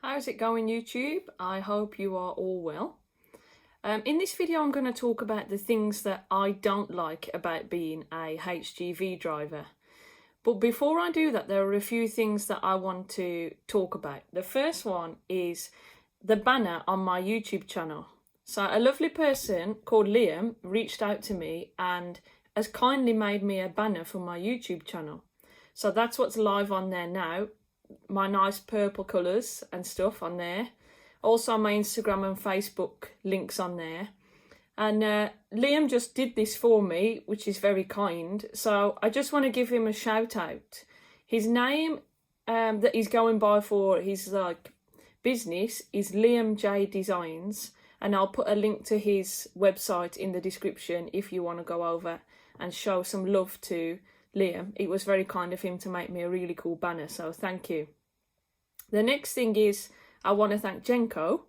How's it going, YouTube? I hope you are all well. In this video I'm going to talk about the things that I don't like about being a HGV driver. But before I do that, there are a few things that I want to talk about. The first one is the banner on my YouTube channel. So a lovely person called Liam reached out to me and has kindly made me a banner for my YouTube channel. So that's what's live on there now. My nice purple colours and stuff on there. Also my Instagram and Facebook links on there. And Liam just did this for me, which is very kind. So I just want to give him a shout out. His name that he's going by for his business is LiamJDesigns. And I'll put a link to his website in the description if you want to go over and show some love to Liam. It was very kind of him to make me a really cool banner, so thank you. The next thing is I want to thank Jenko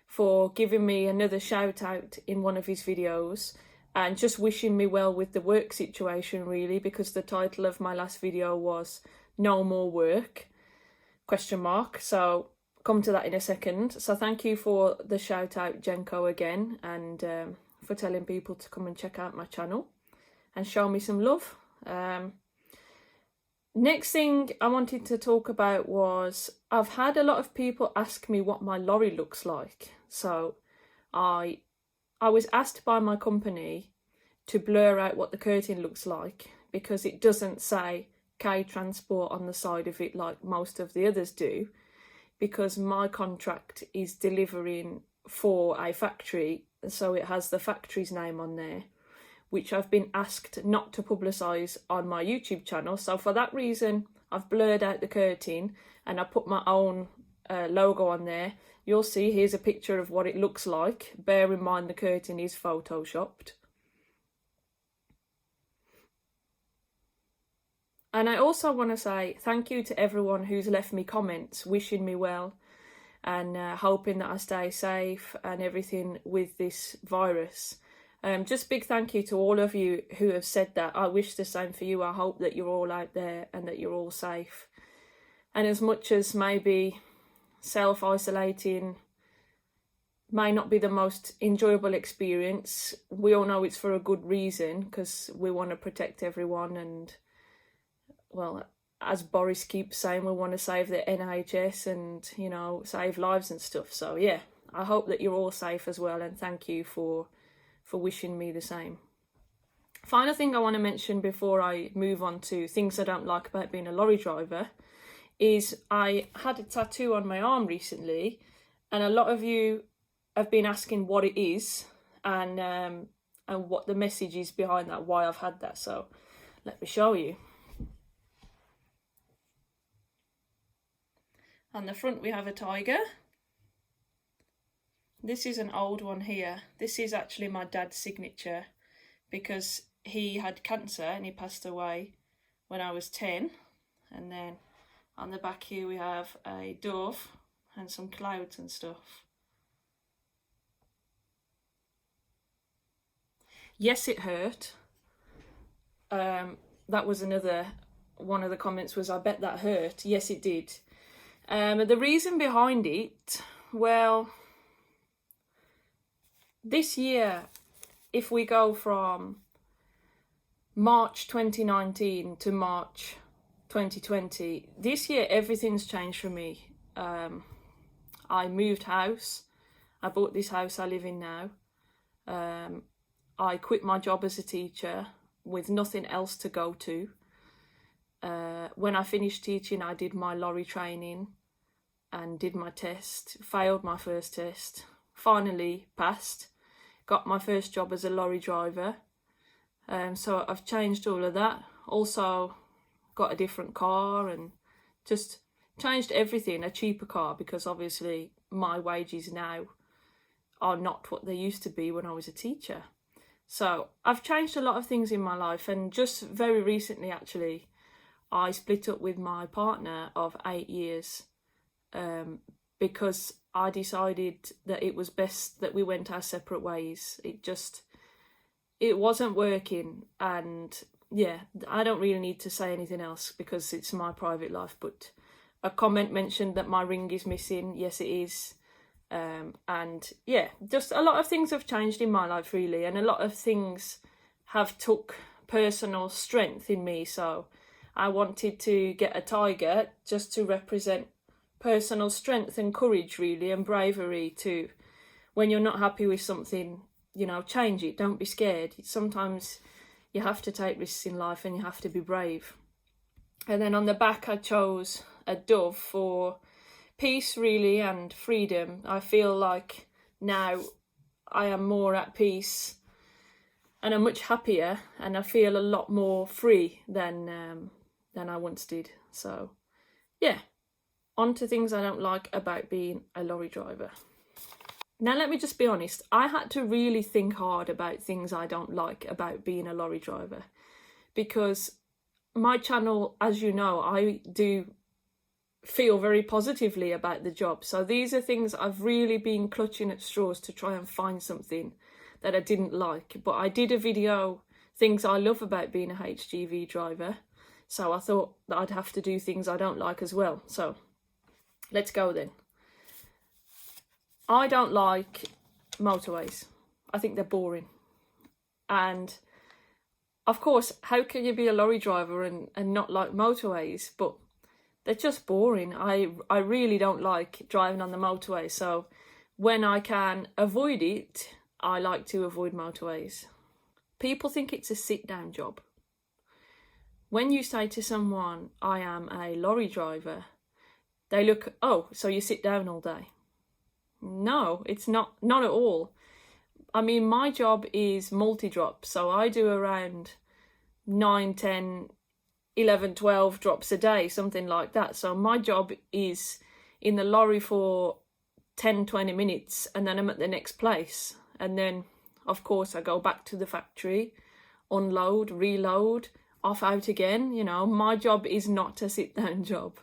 for giving me another shout out in one of his videos and just wishing me well with the work situation, really, because the title of my last video was No More Work ? So come to that in a second. So thank you for the shout out, Jenko, again, and for telling people to come and check out my channel and show me some love. Next thing I wanted to talk about was I've had a lot of people ask me what my lorry looks like. So I was asked by my company to blur out what the curtain looks like because it doesn't say K Transport on the side of it like most of the others do, because my contract is delivering for a factory, so it has the factory's name on there, which I've been asked not to publicise on my YouTube channel. So for that reason, I've blurred out the curtain and I put my own logo on there. You'll see, here's a picture of what it looks like. Bear in mind the curtain is photoshopped. And I also want to say thank you to everyone who's left me comments wishing me well and hoping that I stay safe and everything with this virus. Just big thank you to all of you who have said that. I wish the same for you. I hope that you're all out there and that you're all safe. And as much as maybe self-isolating may not be the most enjoyable experience, we all know it's for a good reason, because we want to protect everyone and, well, as Boris keeps saying, we want to save the NHS and, you know, save lives and stuff. So yeah, I hope that you're all safe as well, and thank you for wishing me the same. Final thing I want to mention before I move on to things I don't like about being a lorry driver is I had a tattoo on my arm recently, and a lot of you have been asking what it is and what the message is behind that, why I've had that. So let me show you. On the front we have a tiger. This is an old one here. This is actually my dad's signature because he had cancer and he passed away when I was 10. And then on the back here we have a dove and some clouds and stuff. Yes, it hurt. That was another one of the comments, was I bet that hurt. Yes, it did. The reason behind it, well, this year, if we go from March 2019 to March 2020, this year everything's changed for me. I moved house. I bought this house I live in now. I quit my job as a teacher with nothing else to go to. When I finished teaching, I did my lorry training and did my test, failed my first test, finally passed, got my first job as a lorry driver. So I've changed all of that. Also got a different car and just changed everything, a cheaper car, because obviously my wages now are not what they used to be when I was a teacher. So I've changed a lot of things in my life, and just very recently actually I split up with my partner of 8 years because I decided that it was best that we went our separate ways. It wasn't working, and yeah, I don't really need to say anything else because it's my private life, but a comment mentioned that my ring is missing. Yes, it is. And yeah, just a lot of things have changed in my life really, and a lot of things have took personal strength in me. So I wanted to get a tiger just to represent personal strength and courage really, and bravery to, when you're not happy with something, you know, change it. Don't be scared. Sometimes you have to take risks in life and you have to be brave. And then on the back I chose a dove for peace really, and freedom. I feel like now I am more at peace and I'm much happier, and I feel a lot more free than I once did. So yeah, on to things I don't like about being a lorry driver. Now let me just be honest, I had to really think hard about things I don't like about being a lorry driver, because my channel, as you know, I do feel very positively about the job. So these are things I've really been clutching at straws to try and find something that I didn't like. But I did a video, things I love about being a HGV driver. So I thought that I'd have to do things I don't like as well. So let's go then. I don't like motorways. I think they're boring. And of course, how can you be a lorry driver and not like motorways? But they're just boring. I really don't like driving on the motorway. So when I can avoid it, I like to avoid motorways. People think it's a sit-down job. When you say to someone, I am a lorry driver, they look, oh, so you sit down all day. No, it's not at all. I mean, my job is multi-drop. So I do around 9, 10, 11, 12 drops a day, something like that. So my job is in the lorry for 10, 20 minutes and then I'm at the next place. And then, of course, I go back to the factory, unload, reload, off out again. You know, my job is not a sit-down job.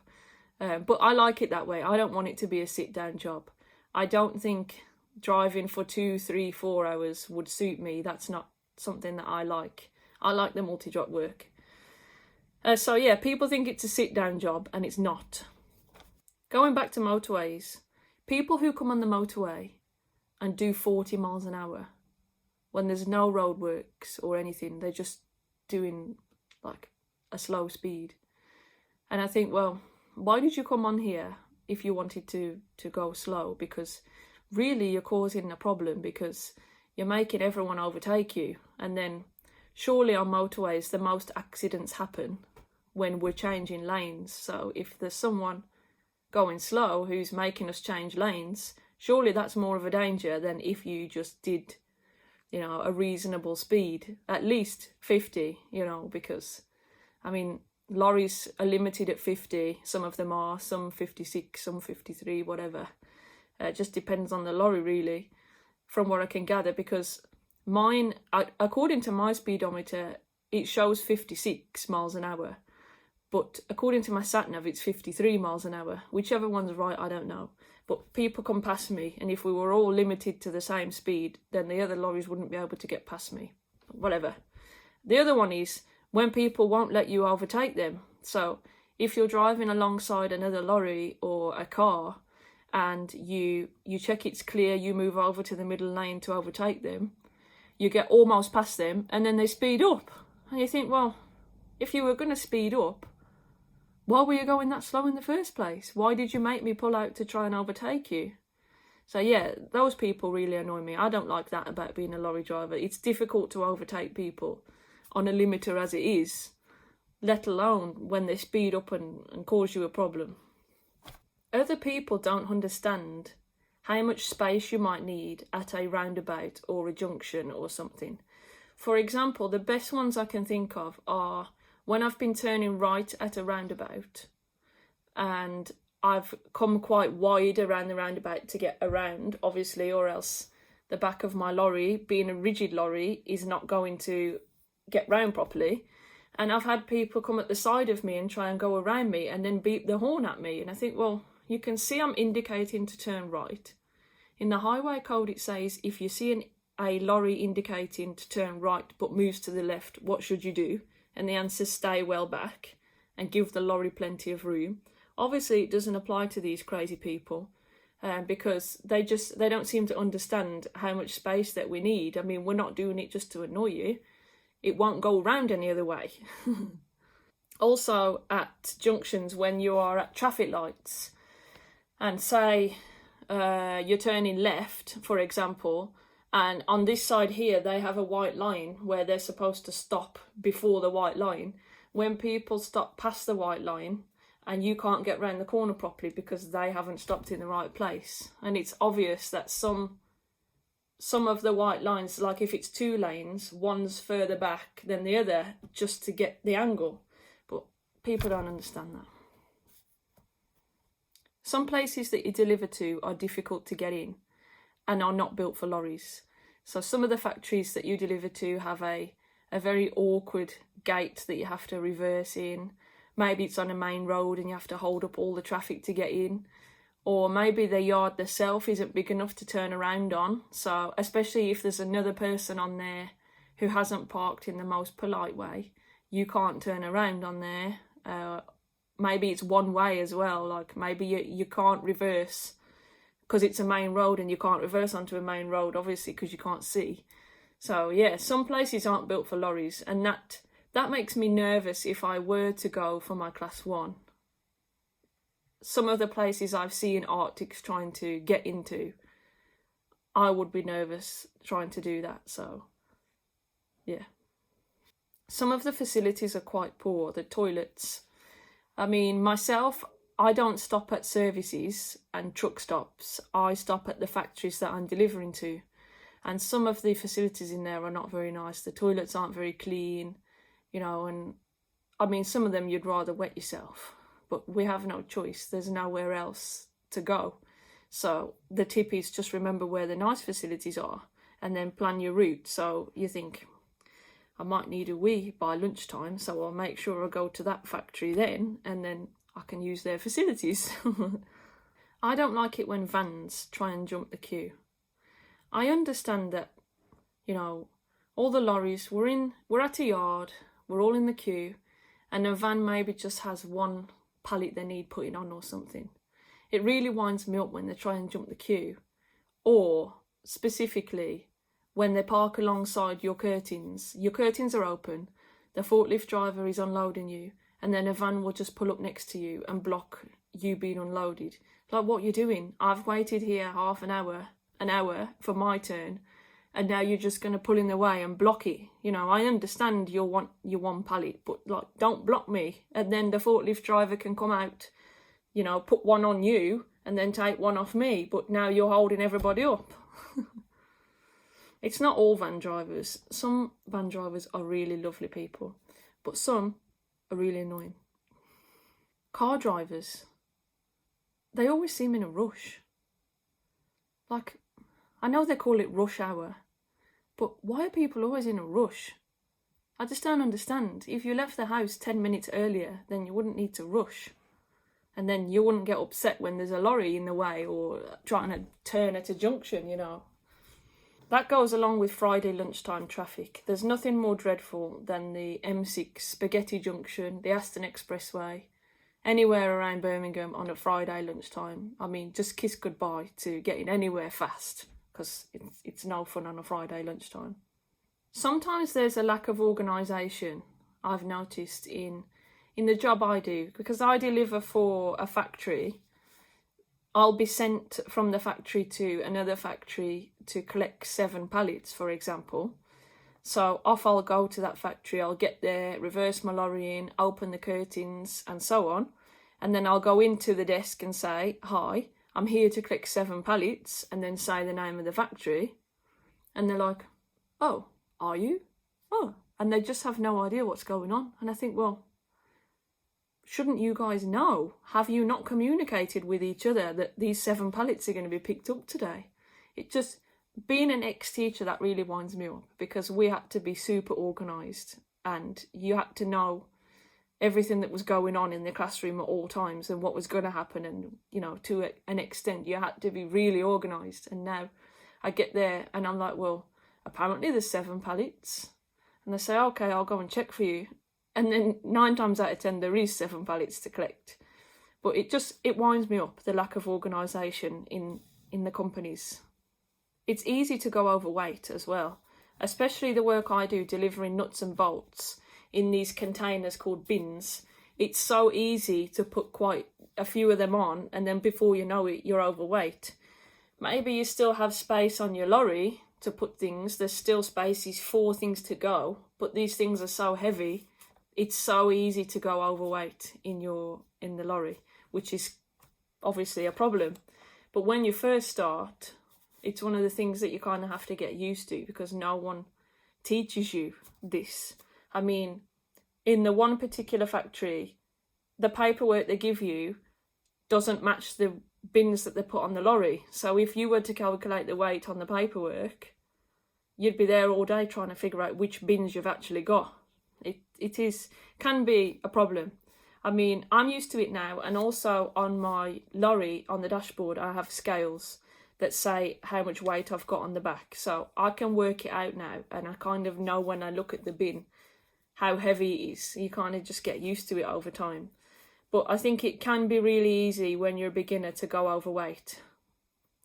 But I like it that way. I don't want it to be a sit-down job. I don't think driving for 2, 3, 4 hours would suit me. That's not something that I like. I like the multi-drop work. So yeah, people think it's a sit-down job and it's not. Going back to motorways, people who come on the motorway and do 40 miles an hour when there's no roadworks or anything, they're just doing like a slow speed. And I think, well, why did you come on here if you wanted to go slow? Because really you're causing a problem, because you're making everyone overtake you. And then surely on motorways the most accidents happen when we're changing lanes. So if there's someone going slow who's making us change lanes, surely that's more of a danger than if you just did, you know, a reasonable speed, at least 50, you know, because I mean, lorries are limited at 50, some of them are, some 56, some 53, whatever. It just depends on the lorry really, from what I can gather, because mine, according to my speedometer, it shows 56 miles an hour. But according to my sat-nav, it's 53 miles an hour. Whichever one's right, I don't know. But people come past me, and if we were all limited to the same speed, then the other lorries wouldn't be able to get past me. Whatever. The other one is when people won't let you overtake them. So if you're driving alongside another lorry or a car and you check it's clear, you move over to the middle lane to overtake them, you get almost past them and then they speed up. And you think, well, if you were going to speed up, why were you going that slow in the first place? Why did you make me pull out to try and overtake you? So yeah, those people really annoy me. I don't like that about being a lorry driver. It's difficult to overtake people on a limiter as it is, let alone when they speed up and cause you a problem. Other people don't understand how much space you might need at a roundabout or a junction or something. For example, the best ones I can think of are when I've been turning right at a roundabout and I've come quite wide around the roundabout to get around, obviously, or else the back of my lorry, being a rigid lorry, is not going to get round properly. And I've had people come at the side of me and try and go around me and then beep the horn at me. And I think, well, you can see I'm indicating to turn right. In the highway code it says if you see a lorry indicating to turn right but moves to the left, what should you do? And the answer is stay well back and give the lorry plenty of room. Obviously it doesn't apply to these crazy people, because they don't seem to understand how much space that we need. I mean, we're not doing it just to annoy you. It won't go round any other way. Also at junctions, when you are at traffic lights and say you're turning left, for example, and on this side here they have a white line where they're supposed to stop before the white line. When people stop past the white line and you can't get round the corner properly because they haven't stopped in the right place, and it's obvious that some of the white lines, like if it's 2 lanes, one's further back than the other just to get the angle, but people don't understand that. Some places that you deliver to are difficult to get in and are not built for lorries. So some of the factories that you deliver to have a very awkward gate that you have to reverse in. Maybe it's on a main road and you have to hold up all the traffic to get in. Or maybe the yard themselves isn't big enough to turn around on. So especially if there's another person on there who hasn't parked in the most polite way, you can't turn around on there. Maybe it's one way as well, like maybe you can't reverse because it's a main road and you can't reverse onto a main road, obviously, because you can't see. So yeah, some places aren't built for lorries, and that makes me nervous if I were to go for my class 1. Some of the places I've seen Arctics trying to get into, I would be nervous trying to do that, so yeah. Some of the facilities are quite poor, the toilets. I mean, myself, I don't stop at services and truck stops. I stop at the factories that I'm delivering to. And some of the facilities in there are not very nice. The toilets aren't very clean, you know, and I mean, some of them you'd rather wet yourself. But we have no choice. There's nowhere else to go. So the tip is just remember where the nice facilities are and then plan your route. So you think, I might need a wee by lunchtime, so I'll make sure I go to that factory then, and then I can use their facilities. I don't like it when vans try and jump the queue. I understand that, you know, all the lorries, we're at a yard, we're all in the queue, and a van maybe just has one pallet they need putting on or something. It really winds me up when they try and jump the queue, or specifically when they park alongside your curtains are open, the forklift driver is unloading you, and then a van will just pull up next to you and block you being unloaded. Like, what you're doing? I've waited here half an hour for my turn, and now you're just going to pull in the way and block it. You know, I understand you want your one pallet, but like, don't block me. And then the forklift driver can come out, you know, put one on you and then take one off me, but now you're holding everybody up. It's not all van drivers. Some van drivers are really lovely people, but some are really annoying. Car drivers, they always seem in a rush. Like, I know they call it rush hour, but why are people always in a rush? I just don't understand. If you left the house 10 minutes earlier, then you wouldn't need to rush. And then you wouldn't get upset when there's a lorry in the way or trying to turn at a junction, you know. That goes along with Friday lunchtime traffic. There's nothing more dreadful than the M6 Spaghetti Junction, the Aston Expressway, anywhere around Birmingham on a Friday lunchtime. I mean, just kiss goodbye to getting anywhere fast, because it's no fun on a Friday lunchtime. Sometimes there's a lack of organisation, I've noticed, in the job I do, because I deliver for a factory. I'll be sent from the factory to another factory to collect 7 pallets, for example. So off I'll go to that factory, I'll get there, reverse my lorry in, open the curtains and so on. And then I'll go into the desk and say, hi, I'm here to collect 7 pallets, and then say the name of the factory. And they're like, oh, are you? Oh, and they just have no idea what's going on. And I think, well, shouldn't you guys know? Have you not communicated with each other that these 7 pallets are going to be picked up today? It just, being an ex-teacher, that really winds me up, because we had to be super organised and you had to know everything that was going on in the classroom at all times and what was going to happen, and, you know, to an extent you had to be really organised. And now I get there and I'm like, well, apparently there's 7 pallets. And they say, okay, I'll go and check for you. And then 9 times out of 10 there is 7 pallets to collect. But it winds me up, the lack of organisation in the companies. It's easy to go overweight as well, especially the work I do delivering nuts and bolts in these containers called bins. It's so easy to put quite a few of them on, and then before you know it, you're overweight. Maybe you still have space on your lorry to put things. There's still spaces for things to go, but these things are so heavy, it's so easy to go overweight in the lorry, which is obviously a problem. But when you first start, it's one of the things that you kind of have to get used to, because no one teaches you this. I mean, in the one particular factory, the paperwork they give you doesn't match the bins that they put on the lorry. So if you were to calculate the weight on the paperwork, you'd be there all day trying to figure out which bins you've actually got. It can be a problem. I mean, I'm used to it now, and also on my lorry, on the dashboard, I have scales that say how much weight I've got on the back. So I can work it out now, and I kind of know when I look at the bin how heavy it is. You kind of just get used to it over time. But I think it can be really easy when you're a beginner to go overweight.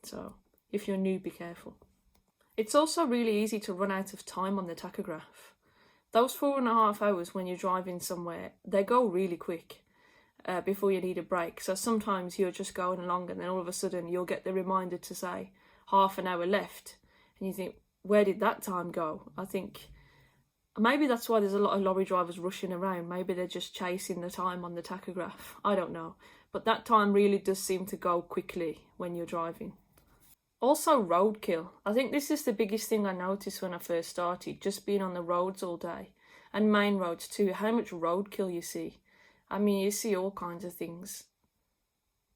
So if you're new, be careful. It's also really easy to run out of time on the tachograph. Those 4.5 hours when you're driving somewhere, they go really quick before you need a break. So sometimes you're just going along, and then all of a sudden you'll get the reminder to say half an hour left. And you think, where did that time go? I think maybe that's why there's a lot of lorry drivers rushing around. Maybe they're just chasing the time on the tachograph. I don't know. But that time really does seem to go quickly when you're driving. Also, roadkill. I think this is the biggest thing I noticed when I first started, just being on the roads all day, and main roads too, how much roadkill you see. I mean, you see all kinds of things.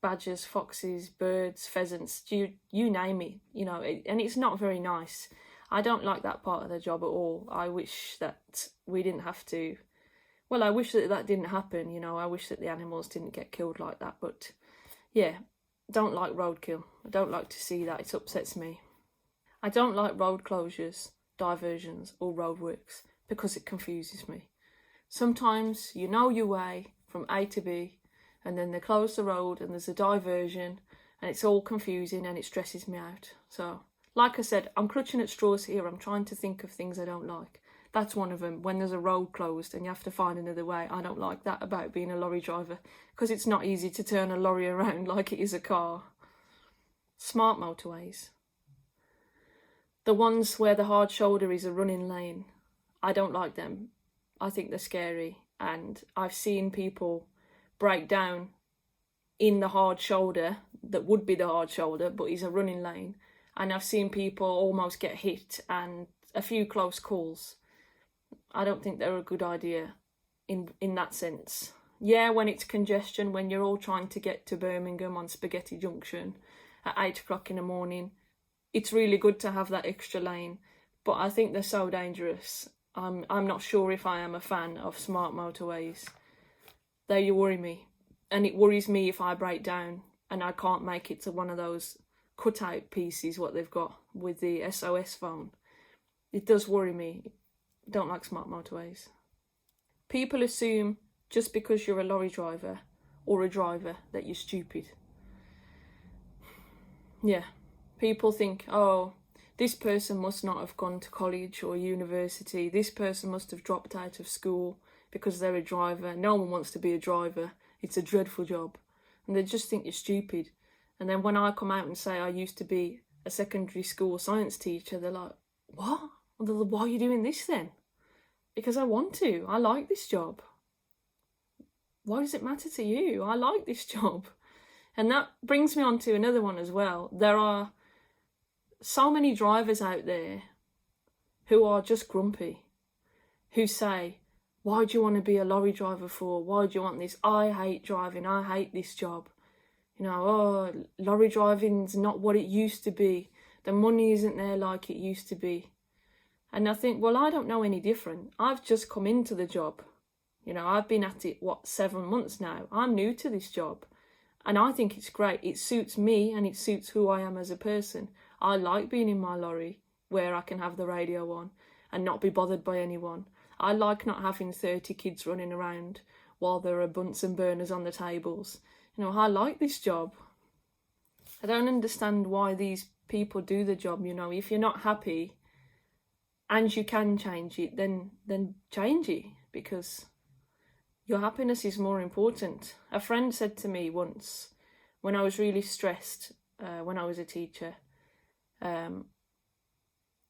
Badgers, foxes, birds, pheasants, you name it, and it's not very nice. I don't like that part of the job at all. I wish that we didn't have to, well, I wish that didn't happen, I wish that the animals didn't get killed like that, but yeah. Don't like roadkill. I don't like to see that. It upsets me. I don't like road closures, diversions or roadworks because it confuses me. Sometimes you know your way from A to B, and then they close the road and there's a diversion, and it's all confusing and it stresses me out. So, like I said, I'm clutching at straws here. I'm trying to think of things I don't like. That's one of them. When there's a road closed and you have to find another way, I don't like that about being a lorry driver, because it's not easy to turn a lorry around like it is a car. Smart motorways. The ones where the hard shoulder is a running lane. I don't like them. I think they're scary, and I've seen people break down in the hard shoulder that would be the hard shoulder but is a running lane, and I've seen people almost get hit and a few close calls. I don't think they're a good idea in that sense. Yeah, when it's congestion, when you're all trying to get to Birmingham on Spaghetti Junction at 8 o'clock in the morning, it's really good to have that extra lane. But I think they're so dangerous. I'm not sure if I am a fan of smart motorways. They worry me. And it worries me if I break down and I can't make it to one of those cutout pieces, what they've got with the SOS phone. It does worry me. Don't like smart motorways. People assume just because you're a lorry driver or a driver that you're stupid. Yeah, people think, oh, this person must not have gone to college or university. This person must have dropped out of school because they're a driver. No one wants to be a driver. It's a dreadful job. And they just think you're stupid. And then when I come out and say I used to be a secondary school science teacher, they're like, what? Why are you doing this then? Because I want to. I like this job. Why does it matter to you? I like this job. And that brings me on to another one as well. There are so many drivers out there who are just grumpy, who say, why do you want to be a lorry driver for? Why do you want this? I hate driving. I hate this job. Oh, lorry driving's not what it used to be. The money isn't there like it used to be. And I think, well, I don't know any different. I've just come into the job. I've been at it, 7 months now. I'm new to this job. And I think it's great. It suits me and it suits who I am as a person. I like being in my lorry where I can have the radio on and not be bothered by anyone. I like not having 30 kids running around while there are Bunsen burners on the tables You know, I like this job. I don't understand why these people do the job. You know, if you're not happy and you can change it, then change it, because your happiness is more important. A friend said to me once, when I was really stressed, when I was a teacher,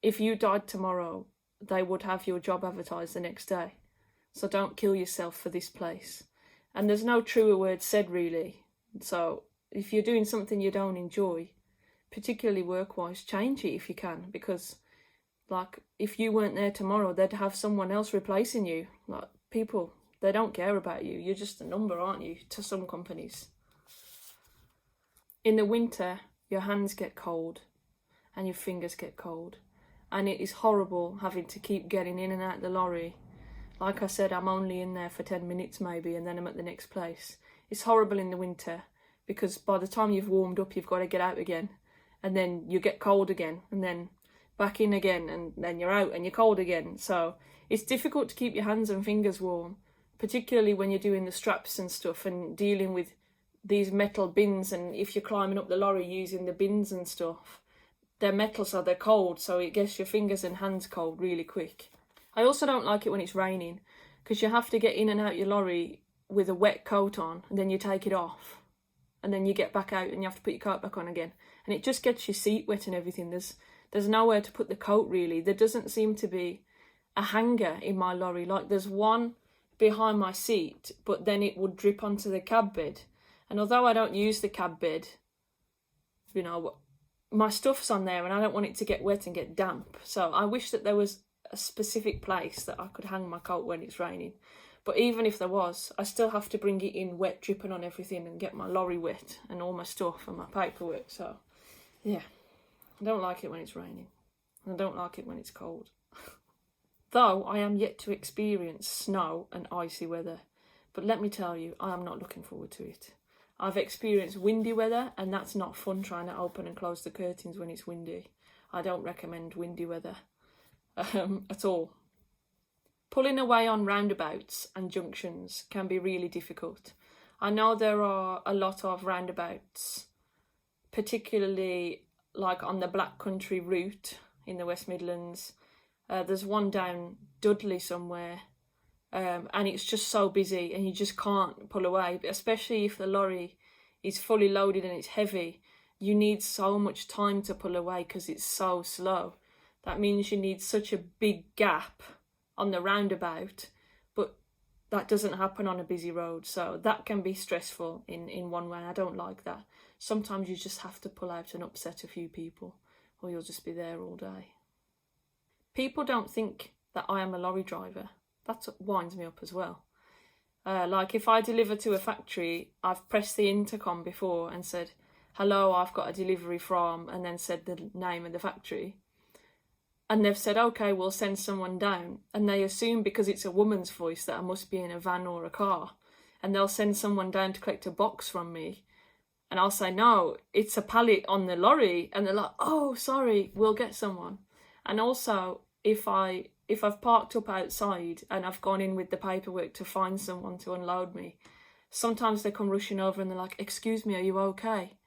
if you died tomorrow, they would have your job advertised the next day. So don't kill yourself for this place. And there's no truer word said, really. So if you're doing something you don't enjoy, particularly work-wise, change it if you can, because like if you weren't there tomorrow, they'd have someone else replacing you. Like, people, they don't care about you. You're just a number, aren't you, to some companies. In the winter, your hands get cold and your fingers get cold, and it is horrible having to keep getting in and out the lorry. Like I said, I'm only in there for 10 minutes maybe, and then I'm at the next place. It's horrible in the winter, because by the time you've warmed up, you've got to get out again, and then you get cold again, and then back in again, and then you're out and you're cold again. So it's difficult to keep your hands and fingers warm, particularly when you're doing the straps and stuff and dealing with these metal bins, and if you're climbing up the lorry using the bins and stuff, they're metal, so they're cold, so it gets your fingers and hands cold really quick. I also don't like it when it's raining, because you have to get in and out your lorry with a wet coat on, and then you take it off, and then you get back out and you have to put your coat back on again, and it just gets your seat wet and everything. There's nowhere to put the coat, really. There doesn't seem to be a hanger in my lorry. Like, there's one behind my seat, but then it would drip onto the cab bed, and although I don't use the cab bed, you know, my stuff's on there and I don't want it to get wet and get damp. So I wish that there was a specific place that I could hang my coat when it's raining. But even if there was, I still have to bring it in wet, dripping on everything, and get my lorry wet and all my stuff and my paperwork. So yeah, I don't like it when it's raining. I don't like it when it's cold. Though I am yet to experience snow and icy weather. But let me tell you, I am not looking forward to it. I've experienced windy weather, and that's not fun, trying to open and close the curtains when it's windy. I don't recommend windy weather at all. Pulling away on roundabouts and junctions can be really difficult. I know there are a lot of roundabouts, particularly like on the Black Country route in the West Midlands. There's one down Dudley somewhere, and it's just so busy and you just can't pull away, especially if the lorry is fully loaded and it's heavy. You need so much time to pull away because it's so slow. That means you need such a big gap on the roundabout, but that doesn't happen on a busy road, so that can be stressful in one way. I don't like that. Sometimes you just have to pull out and upset a few people, or you'll just be there all day. People don't think that I am a lorry driver. That winds me up as well. Like if I deliver to a factory, I've pressed the intercom before and said, "Hello, I've got a delivery from," and then said the name of the factory. And they've said, "Okay, we'll send someone down." And they assume because it's a woman's voice that I must be in a van or a car. And they'll send someone down to collect a box from me. And I'll say, "No, it's a pallet on the lorry." And they're like, "Oh, sorry, we'll get someone." And also, if I've parked up outside and I've gone in with the paperwork to find someone to unload me, sometimes they come rushing over and they're like, "Excuse me, are you okay?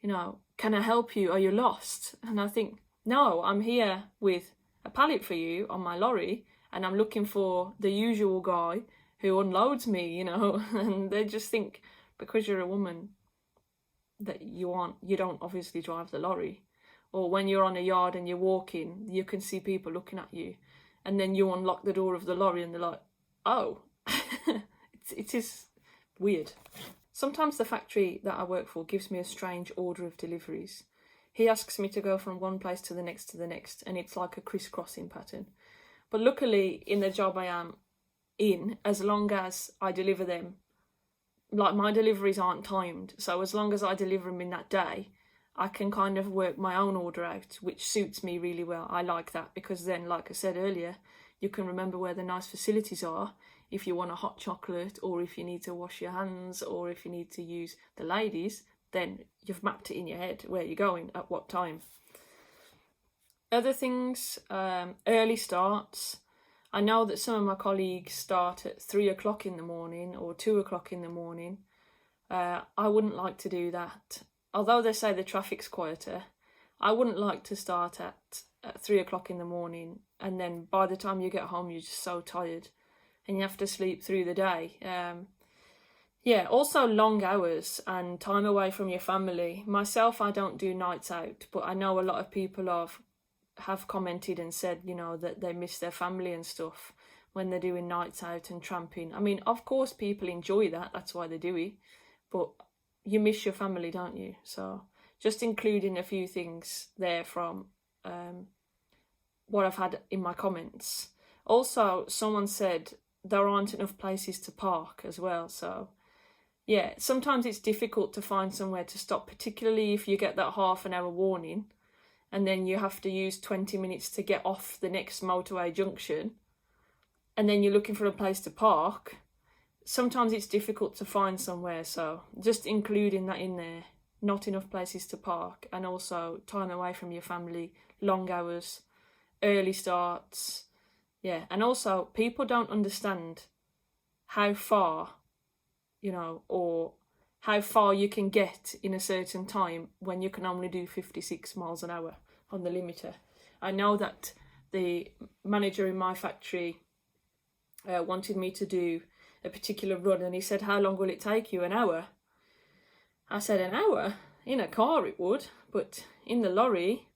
You know, can I help you? Are you lost?" And I think, no, I'm here with a pallet for you on my lorry, and I'm looking for the usual guy who unloads me, you know. And they just think because you're a woman that you don't obviously drive the lorry. Or when you're on a yard and you're walking, you can see people looking at you, and then you unlock the door of the lorry and they're like, "Oh." It is weird. Sometimes the factory that I work for gives me a strange order of deliveries. He asks me to go from one place to the next, and it's like a crisscrossing pattern. But luckily, in the job I am in, as long as I deliver them, like my deliveries aren't timed, so as long as I deliver them in that day, I can kind of work my own order out, which suits me really well. I like that because then, like I said earlier, you can remember where the nice facilities are if you want a hot chocolate, or if you need to wash your hands, or if you need to use the ladies, then you've mapped it in your head where you're going at what time. Other things, early starts. I know that some of my colleagues start at 3 o'clock in the morning or 2 o'clock in the morning. I wouldn't like to do that. Although they say the traffic's quieter, I wouldn't like to start at 3 o'clock in the morning, and then by the time you get home you're just so tired and you have to sleep through the day. Yeah, also long hours and time away from your family. Myself, I don't do nights out, but I know a lot of people have commented and said, you know, that they miss their family and stuff when they're doing nights out and tramping. I mean, of course people enjoy that, that's why they do it, but you miss your family, don't you? So just including a few things there from what I've had in my comments. Also, someone said there aren't enough places to park as well, so yeah, sometimes it's difficult to find somewhere to stop, particularly if you get that half an hour warning and then you have to use 20 minutes to get off the next motorway junction and then you're looking for a place to park. Sometimes it's difficult to find somewhere, so just including that in there. Not enough places to park, and also time away from your family, long hours, early starts. Yeah, and also people don't understand how far, you know, or how far you can get in a certain time when you can only do 56 miles an hour on the limiter. I know that the manager in my factory wanted me to do a particular run, and he said, how long will it take you? An hour? I said, an hour? In a car it would, but in the lorry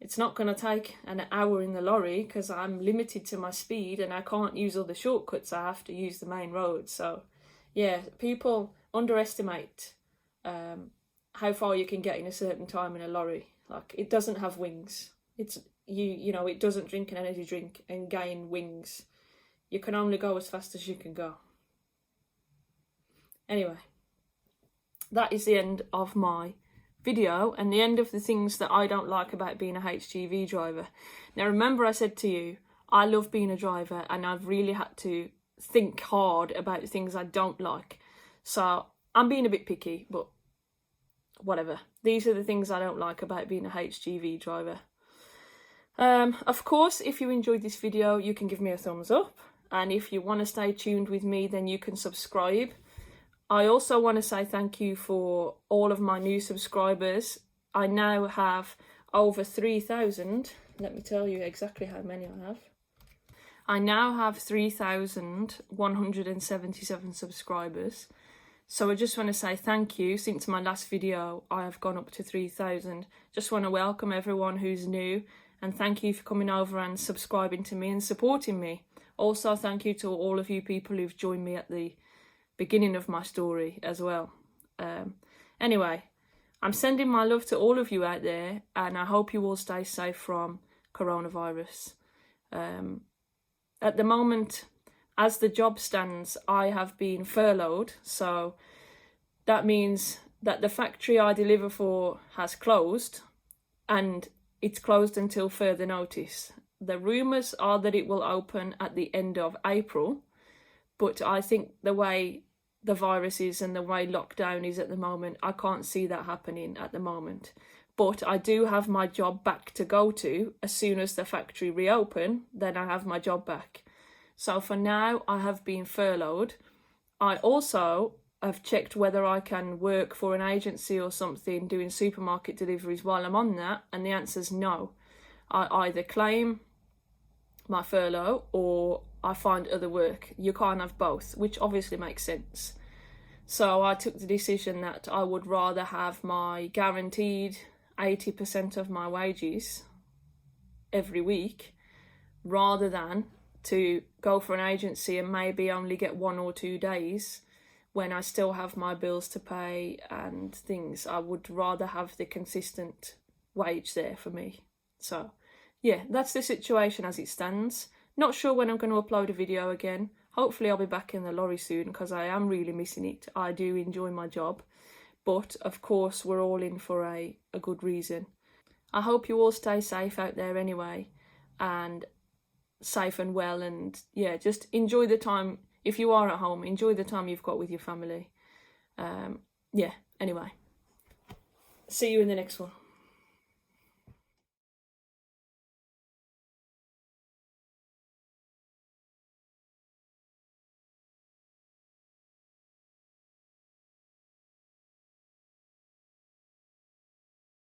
it's not going to take an hour in the lorry because I'm limited to my speed and I can't use all the shortcuts. I have to use the main road. So yeah, people underestimate how far you can get in a certain time in a lorry. Like, it doesn't have wings. It's you know, it doesn't drink an energy drink and gain wings. You can only go as fast as you can go. Anyway, that is the end of my video and the end of the things that I don't like about being a HGV driver. Now remember, I said to you, I love being a driver and I've really had to think hard about things I don't like. So I'm being a bit picky, but whatever. These are the things I don't like about being a HGV driver. Of course, if you enjoyed this video, you can give me a thumbs up. And if you want to stay tuned with me, then you can subscribe. I also want to say thank you for all of my new subscribers. I now have over 3,000. Let me tell you exactly how many I have. I now have 3,177 subscribers. So I just want to say thank you. Since my last video, I have gone up to 3,000. Just want to welcome everyone who's new and thank you for coming over and subscribing to me and supporting me. Also, thank you to all of you people who've joined me at the beginning of my story as well. Anyway, I'm sending my love to all of you out there and I hope you all stay safe from coronavirus. At the moment, as the job stands, I have been furloughed, so that means that the factory I deliver for has closed and it's closed until further notice. The rumours are that it will open at the end of April, but I think the way the virus is and the way lockdown is at the moment, I can't see that happening at the moment. But I do have my job back to go to. As soon as the factory reopen, then I have my job back. So for now, I have been furloughed. I also have checked whether I can work for an agency or something doing supermarket deliveries while I'm on that, and the answer's no. I either claim my furlough or I find other work. You can't have both, which obviously makes sense. So I took the decision that I would rather have my guaranteed 80% of my wages every week rather than to go for an agency and maybe only get 1 or 2 days when I still have my bills to pay and things. I would rather have the consistent wage there for me. So yeah, that's the situation as it stands. Not sure when I'm going to upload a video again. Hopefully I'll be back in the lorry soon because I am really missing it. I do enjoy my job. But of course we're all in for a good reason. I hope you all stay safe out there anyway. And safe and well, and yeah, just enjoy the time. If you are at home, enjoy the time you've got with your family. Yeah, anyway. See you in the next one.